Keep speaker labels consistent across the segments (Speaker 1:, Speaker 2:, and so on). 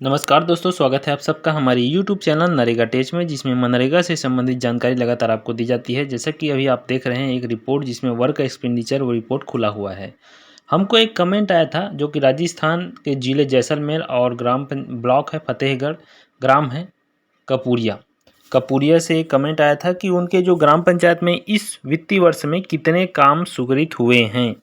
Speaker 1: नमस्कार दोस्तों, स्वागत है आप सबका हमारे YouTube चैनल नरेगा टेच में, जिसमें मनरेगा से संबंधित जानकारी लगातार आपको दी जाती है। जैसा कि अभी आप देख रहे हैं एक रिपोर्ट जिसमें वर्क एक्सपेंडिचर वो रिपोर्ट खुला हुआ है। हमको एक कमेंट आया था जो कि राजस्थान के जिले जैसलमेर और ब्लॉक है फतेहगढ़, ग्राम है कपूरिया। कपूरिया से एक कमेंट आया था कि उनके जो ग्राम पंचायत में इस वित्तीय वर्ष में कितने काम स्वीकृत हुए हैं।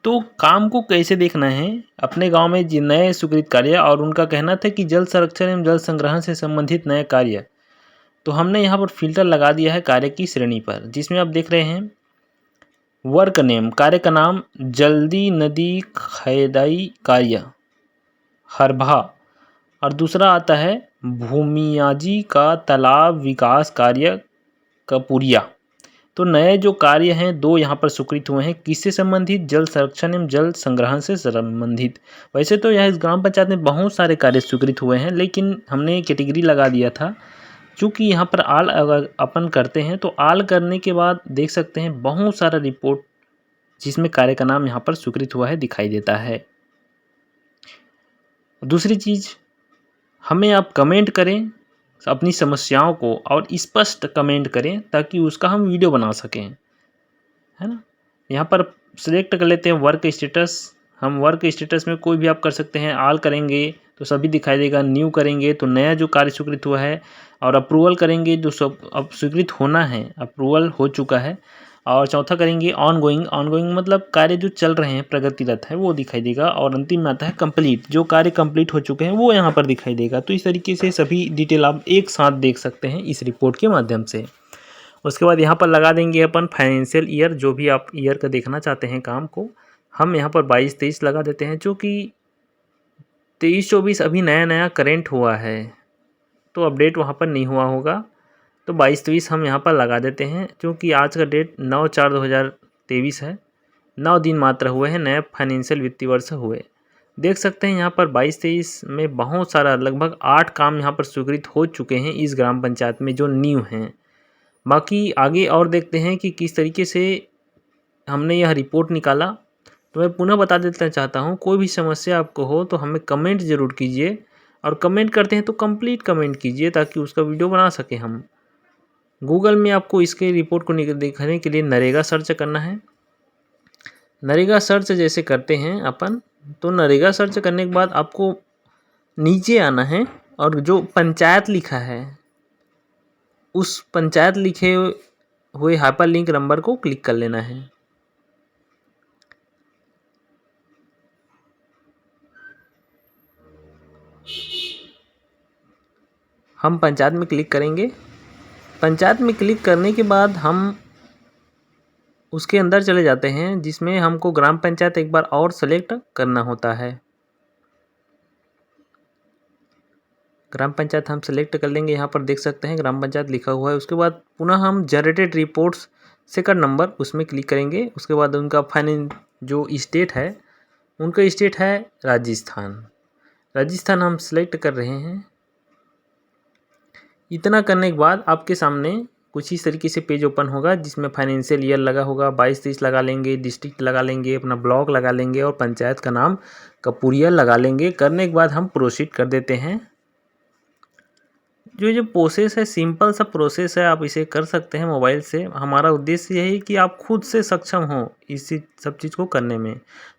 Speaker 1: तो काम को कैसे देखना है, अपने गांव में जिन नए स्वीकृत कार्य, और उनका कहना था कि जल संरक्षण एवं जल संग्रहण से संबंधित नए कार्य। तो हमने यहाँ पर फिल्टर लगा दिया है कार्य की श्रेणी पर, जिसमें आप देख रहे हैं वर्क नेम, कार्य का नाम जल्दी नदी खैदाई कार्य हरभा, और दूसरा आता है भूमियाजी का तालाब विकास कार्य कपूरिया। तो नए जो कार्य हैं दो यहाँ पर स्वीकृत हुए हैं, किससे संबंधित, जल संरक्षण एवं जल संग्रहण से संबंधित। वैसे तो यह इस ग्राम पंचायत में बहुत सारे कार्य स्वीकृत हुए हैं, लेकिन हमने कैटेगरी लगा दिया था क्योंकि यहाँ पर आल अगर अपन करते हैं तो आल करने के बाद देख सकते हैं बहुत सारा रिपोर्ट जिसमें कार्य का नाम यहाँ पर स्वीकृत हुआ है दिखाई देता है। दूसरी चीज़, हमें आप कमेंट करें अपनी समस्याओं को और स्पष्ट कमेंट करें ताकि उसका हम वीडियो बना सकें, है ना। यहाँ पर सिलेक्ट कर लेते हैं वर्क स्टेटस। हम वर्क स्टेटस में कोई भी आप कर सकते हैं। आल करेंगे तो सभी दिखाई देगा, न्यू करेंगे तो नया जो कार्य स्वीकृत हुआ है, और अप्रूवल करेंगे जो सब अब स्वीकृत होना है, अप्रूवल हो चुका है, और चौथा करेंगे ऑन गोइंग मतलब कार्य जो चल रहे हैं प्रगतिरत है वो दिखाई देगा, और अंतिम में आता है कंप्लीट, जो कार्य कंप्लीट हो चुके हैं वो यहाँ पर दिखाई देगा। तो इस तरीके से सभी डिटेल आप एक साथ देख सकते हैं इस रिपोर्ट के माध्यम से। उसके बाद यहाँ पर लगा देंगे अपन फाइनेंशियल ईयर, जो भी आप ईयर का देखना चाहते हैं काम को। हम यहाँ पर 22-23 लगा देते हैं, क्योंकि 23-24 अभी नया नया करेंट हुआ है तो अपडेट वहाँ पर नहीं हुआ होगा। तो 22-23 हम यहाँ पर लगा देते हैं, क्योंकि आज का डेट 9/4/2023 है। 9 दिन मात्र हुए हैं नए फाइनेंशियल वित्तीय वर्ष हुए। देख सकते हैं यहाँ पर 22-23 में बहुत सारा लगभग 8 काम यहाँ पर स्वीकृत हो चुके हैं इस ग्राम पंचायत में जो न्यू हैं। बाकी आगे और देखते हैं कि किस तरीके से हमने यह रिपोर्ट निकाला। तो मैं पुनः बता देना चाहता हूँ, कोई भी समस्या आपको हो तो हमें कमेंट ज़रूर कीजिए, और कमेंट करते हैं तो कंप्लीट कमेंट कीजिए ताकि उसका वीडियो बना सकें हम। गूगल में आपको इसके रिपोर्ट को देखने के लिए नरेगा सर्च करना है। नरेगा सर्च जैसे करते हैं अपन, तो नरेगा सर्च करने के बाद आपको नीचे आना है, और जो पंचायत लिखा है उस पंचायत लिखे हुए हाइपरलिंक नंबर को क्लिक कर लेना है। हम पंचायत में क्लिक करेंगे। पंचायत में क्लिक करने के बाद हम उसके अंदर चले जाते हैं, जिसमें हमको ग्राम पंचायत एक बार और सेलेक्ट करना होता है। ग्राम पंचायत हम सेलेक्ट कर लेंगे। यहाँ पर देख सकते हैं ग्राम पंचायत लिखा हुआ है। उसके बाद पुनः हम जनरेटेड रिपोर्ट्स सेकंड नंबर उसमें क्लिक करेंगे। उसके बाद उनका फाइनेंस जो स्टेट है, उनका स्टेट है राजस्थान। राजस्थान हम सेलेक्ट कर रहे हैं। इतना करने के बाद आपके सामने कुछ इस तरीके से पेज ओपन होगा, जिसमें फाइनेंशियल ईयर लगा होगा। 22-23 लगा लेंगे, डिस्ट्रिक्ट लगा लेंगे, अपना ब्लॉक लगा लेंगे, और पंचायत का नाम कपूरिया लगा लेंगे। करने के बाद हम प्रोसीड कर देते हैं। जो प्रोसेस है सिंपल सा प्रोसेस है, आप इसे कर सकते हैं मोबाइल से। हमारा उद्देश्य यही कि आप खुद से सक्षम हो इस सब चीज़ को करने में।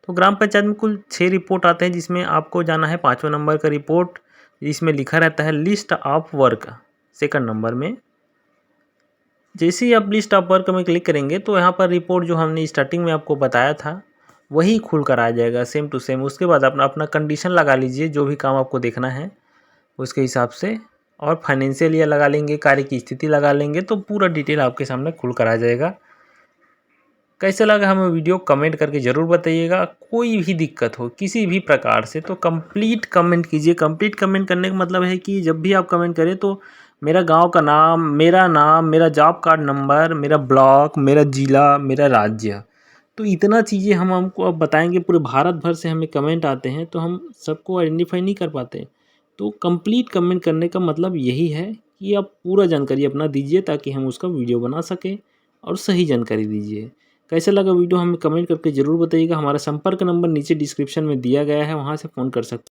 Speaker 1: तो ग्राम पंचायत में कुल 6 रिपोर्ट आते हैं, जिसमें आपको जाना है 5वें नंबर का रिपोर्ट, जिसमें लिखा रहता है list of work. Second number में जैसे ही आप लिस्ट ऑफ वर्क में क्लिक करेंगे तो यहाँ पर रिपोर्ट जो हमने स्टार्टिंग में आपको बताया था वही खुल कर आ जाएगा, सेम टू सेम। उसके बाद अपना अपना कंडीशन लगा लीजिए, जो भी काम आपको देखना है उसके हिसाब से, और फाइनेंशियल ईयर लगा लेंगे, कार्य की स्थिति लगा लेंगे, तो पूरा डिटेल आपके सामने खुल कर आ जाएगा। कैसे लगा हमें वीडियो कमेंट करके ज़रूर बताइएगा। कोई भी दिक्कत हो किसी भी प्रकार से तो कंप्लीट कमेंट कीजिए। कंप्लीट कमेंट करने का मतलब है कि जब भी आप कमेंट करें तो मेरा गांव का नाम, मेरा जॉब कार्ड नंबर, मेरा ब्लॉक, मेरा ज़िला, मेरा राज्य, तो इतना चीज़ें हम हमको अब बताएंगे। पूरे भारत भर से हमें कमेंट आते हैं तो हम सबको आइडेंटिफाई नहीं कर पाते। तो कंप्लीट कमेंट करने का मतलब यही है कि आप पूरा जानकारी अपना दीजिए ताकि हम उसका वीडियो बना सकें, और सही जानकारी दीजिए। कैसा लगा वीडियो हमें कमेंट करके ज़रूर बताइएगा। हमारा संपर्क नंबर नीचे डिस्क्रिप्शन में दिया गया है, वहाँ से फ़ोन कर सकते हैं।